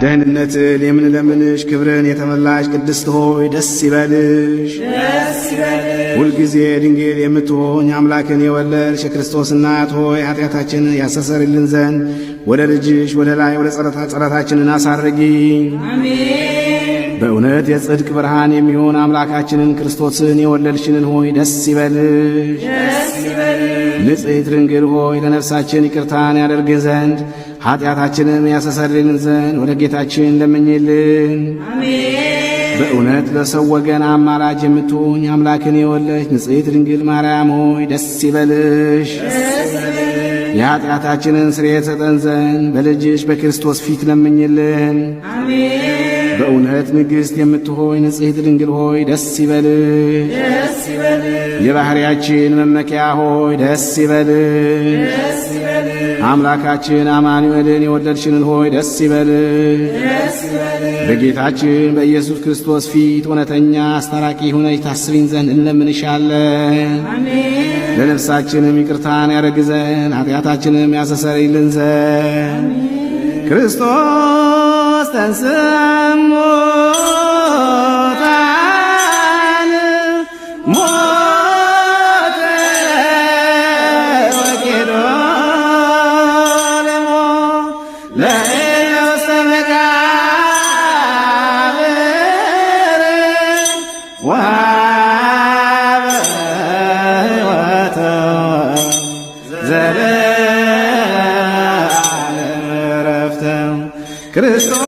ደህንነትን የምንለምንሽ ክብርን የተመላሽ ቅድስት ሆይ ደስ ይበልሽ። ሁልጊዜ ድንግል የምትሆኝ አምላክን የወለድሽ የክርስቶስ እናት ሆይ ኃጢአታችንን ያስተሰርይልን ዘንድ ወደ ልጅሽ ወደ ላይ ወደ ጸሎታችንን አሳርጊ። በእውነት የጽድቅ ብርሃን የሚሆን አምላካችንን ክርስቶስን የወለድሽንን ሆይ ደስ ይበልሽ። ንጽሕት ድንግል ሆይ ለነፍሳችን ይቅርታን ያደርግ ዘንድ ኃጢአታችንን ያስተሰርይልን ዘንድ ወደ ጌታችን ለምኝልን። በእውነት ለሰው ወገን አማላጅ የምትሆኝ አምላክን የወለድሽ ንጽሕት ድንግል ማርያም ሆይ ደስ ይበልሽ። የኃጢአታችንን ስርየት ሰጠን ዘንድ በልጅሽ በክርስቶስ ፊት ለምኝልን። በእውነት ንግሥት የምትሆይ ንጽሕት ድንግል ሆይ ደስ ይበልሽ። የባሕርያችን መመኪያ ሆይ ደስ ይበልሽ። አምላካችን አማኑኤልን የወለድሽንን ሆይ ደስ ይበልሽ። በጌታችን በኢየሱስ ክርስቶስ ፊት እውነተኛ አስታራቂ ሆነሽ ታስቢን ዘንድ እንለምንሻለን። ለነፍሳችንም ይቅርታን ያደርግ ዘንድ ኃጢአታችንም ያስተሰርይልን ዘንድ ክርስቶስ ተንሥአ እሙታን ሞተ ወኬዶ ለሞት ለእለ ውስተ መቃብር